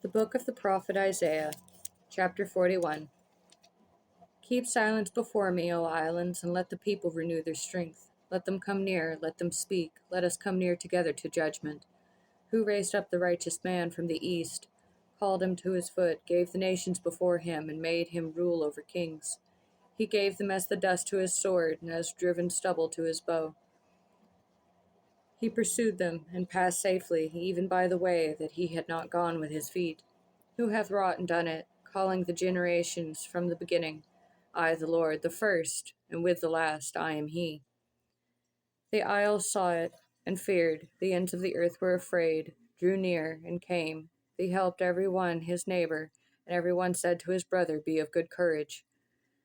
The Book of the Prophet Isaiah, Chapter 41. Keep silence before me, O islands, and let the people renew their strength. Let them come near, let them speak, let us come near together to judgment. Who raised up the righteous man from the east, called him to his foot, gave the nations before him, and made him rule over kings. He gave them as the dust to his sword, and as driven stubble to his bow. He pursued them, and passed safely, even by the way that he had not gone with his feet. Who hath wrought and done it, calling the generations from the beginning? I, the Lord, the first, and with the last I am he. The isles saw it, and feared, the ends of the earth were afraid, drew near, and came. They helped every one his neighbor, and every one said to his brother, Be of good courage.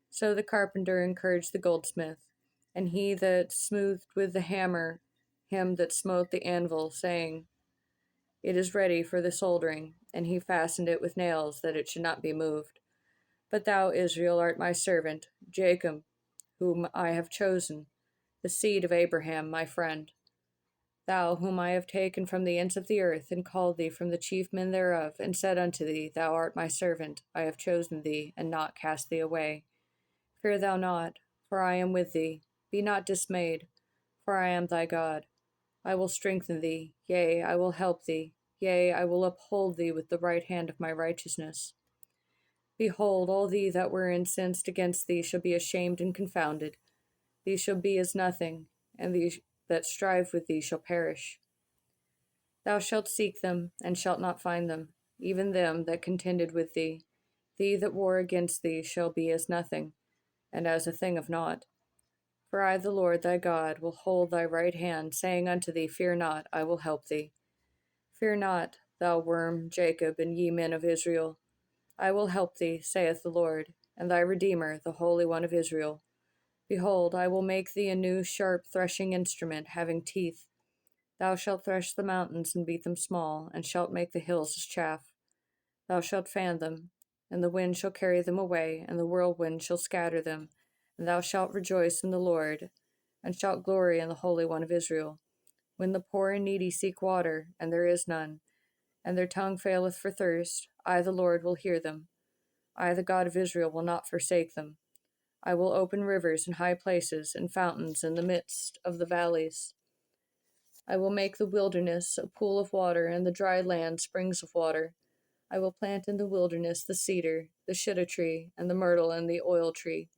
So the carpenter encouraged the goldsmith, and he that smoothed with the hammer him that smote the anvil, saying, It is ready for the soldering, and he fastened it with nails, that it should not be moved. But thou, Israel, art my servant, Jacob, whom I have chosen, the seed of Abraham, my friend. Thou, whom I have taken from the ends of the earth, and called thee from the chief men thereof, and said unto thee, Thou art my servant, I have chosen thee, and not cast thee away. Fear thou not, for I am with thee. Be not dismayed, for I am thy God. I will strengthen thee, yea, I will help thee, yea, I will uphold thee with the right hand of my righteousness. Behold, all thee that were incensed against thee shall be ashamed and confounded. These shall be as nothing, and these that strive with thee shall perish. Thou shalt seek them, and shalt not find them, even them that contended with thee. They that war against thee shall be as nothing, and as a thing of naught. For I, the Lord thy God, will hold thy right hand, saying unto thee, Fear not, I will help thee. Fear not, thou worm, Jacob, and ye men of Israel. I will help thee, saith the Lord, and thy Redeemer, the Holy One of Israel. Behold, I will make thee a new sharp threshing instrument, having teeth. Thou shalt thresh the mountains and beat them small, and shalt make the hills as chaff. Thou shalt fan them, and the wind shall carry them away, and the whirlwind shall scatter them. And thou shalt rejoice in the Lord, and shalt glory in the Holy One of Israel. When the poor and needy seek water, and there is none, and their tongue faileth for thirst, I, the Lord, will hear them. I, the God of Israel, will not forsake them. I will open rivers in high places, and fountains in the midst of the valleys. I will make the wilderness a pool of water, and the dry land springs of water. I will plant in the wilderness the cedar, the shittim tree, and the myrtle, and the oil tree.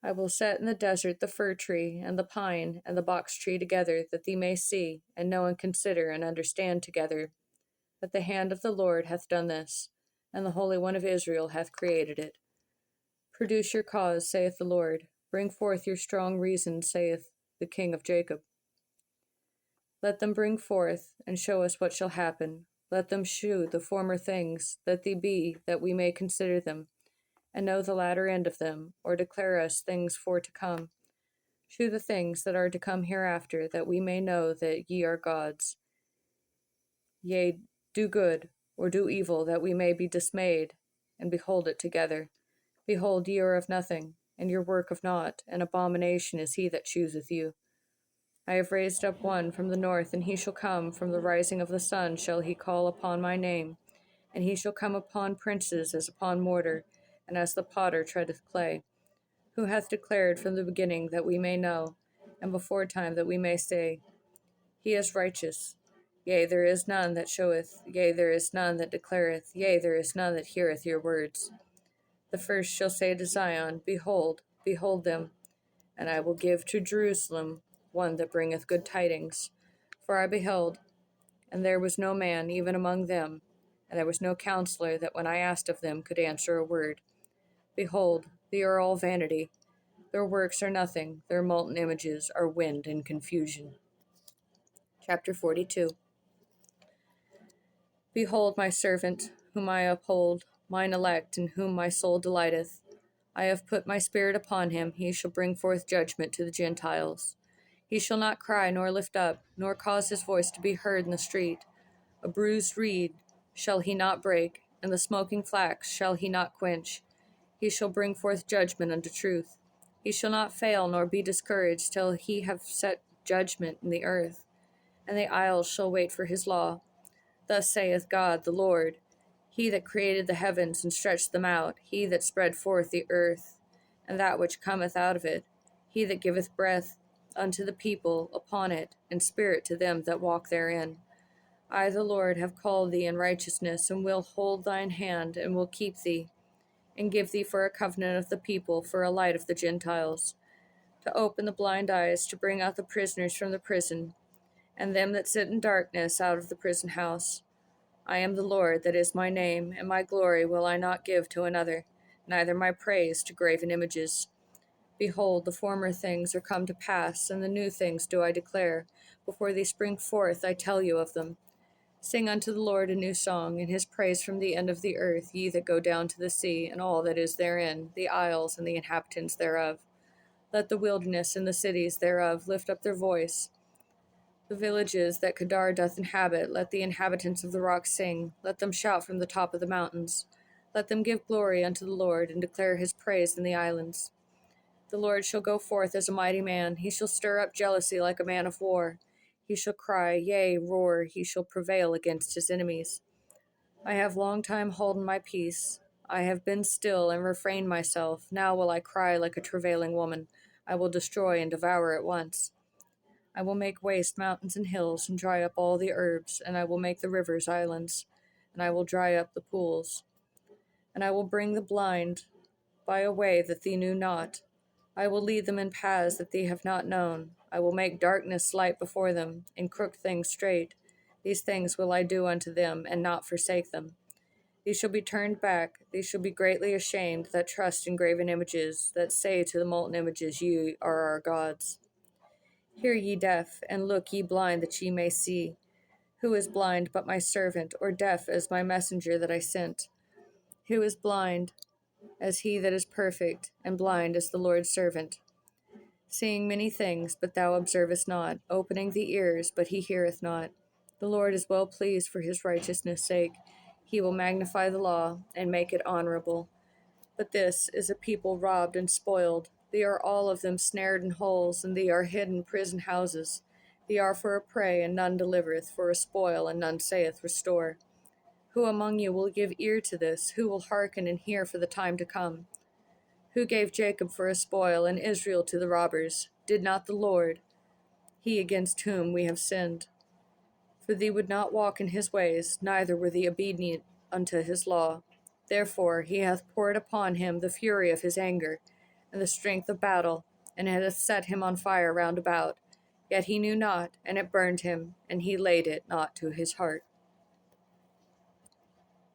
I will set in the desert the fir tree, and the pine, and the box tree together, that they may see, and know, and consider, and understand together, that the hand of the Lord hath done this, and the Holy One of Israel hath created it. Produce your cause, saith the Lord. Bring forth your strong reason, saith the King of Jacob. Let them bring forth, and show us what shall happen. Let them shew the former things, that they be, that we may consider them, and know the latter end of them, or declare us things for to come. Shew the things that are to come hereafter, that we may know that ye are gods. Yea, do good, or do evil, that we may be dismayed, and behold it together. Behold, ye are of nothing, and your work of naught, an abomination is he that chooseth you. I have raised up one from the north, and he shall come, from the rising of the sun shall he call upon my name, and he shall come upon princes as upon mortar, and as the potter treadeth clay, who hath declared from the beginning that we may know, and before time that we may say, He is righteous. Yea, there is none that showeth, yea, there is none that declareth, yea, there is none that heareth your words. The first shall say to Zion, Behold, behold them, and I will give to Jerusalem one that bringeth good tidings. For I beheld, and there was no man even among them, and there was no counselor that when I asked of them could answer a word. Behold, they are all vanity. Their works are nothing, their molten images are wind and confusion. Chapter 42. Behold my servant, whom I uphold, mine elect, in whom my soul delighteth. I have put my spirit upon him, he shall bring forth judgment to the Gentiles. He shall not cry nor lift up, nor cause his voice to be heard in the street. A bruised reed shall he not break, and the smoking flax shall he not quench. He shall bring forth judgment unto truth. He shall not fail nor be discouraged till he have set judgment in the earth, and the isles shall wait for his law. Thus saith God the Lord, He that created the heavens and stretched them out, he that spread forth the earth, and that which cometh out of it, he that giveth breath unto the people upon it, and spirit to them that walk therein. I, the Lord, have called thee in righteousness, and will hold thine hand, and will keep thee, and give thee for a covenant of the people, for a light of the Gentiles, to open the blind eyes, to bring out the prisoners from the prison, and them that sit in darkness out of the prison house. I am the Lord, that is my name, and my glory will I not give to another, neither my praise to graven images. Behold, the former things are come to pass, and the new things do I declare. Before they spring forth, I tell you of them. Sing unto the Lord a new song, and his praise from the end of the earth, ye that go down to the sea, and all that is therein, the isles and the inhabitants thereof. Let the wilderness and the cities thereof lift up their voice. The villages that Kedar doth inhabit, let the inhabitants of the rocks sing. Let them shout from the top of the mountains. Let them give glory unto the Lord, and declare his praise in the islands. The Lord shall go forth as a mighty man. He shall stir up jealousy like a man of war. He shall cry, yea, roar. He shall prevail against his enemies. I have long time holden my peace. I have been still and refrained myself. Now will I cry like a travailing woman. I will destroy and devour at once. I will make waste mountains and hills, and dry up all the herbs, and I will make the rivers islands, and I will dry up the pools. And I will bring the blind by a way that thee knew not. I will lead them in paths that thee have not known. I will make darkness light before them, and crooked things straight. These things will I do unto them, and not forsake them. These shall be turned back, these shall be greatly ashamed, that trust in graven images, that say to the molten images, Ye are our gods. Hear ye deaf, and look ye blind, that ye may see. Who is blind but my servant, or deaf as my messenger that I sent? Who is blind as he that is perfect, and blind as the Lord's servant? Seeing many things, but thou observest not, opening the ears, but he heareth not. The Lord is well pleased for his righteousness' sake. He will magnify the law, and make it honorable. But this is a people robbed and spoiled. They are all of them snared in holes, and they are hid in prison houses. They are for a prey, and none delivereth, for a spoil, and none saith, Restore. Who among you will give ear to this? Who will hearken and hear for the time to come? Who gave Jacob for a spoil, and Israel to the robbers? Did not the Lord, he against whom we have sinned? For they would not walk in his ways, neither were they obedient unto his law. Therefore he hath poured upon him the fury of his anger, and the strength of battle, and hath set him on fire round about. Yet he knew not, and it burned him, and he laid it not to his heart.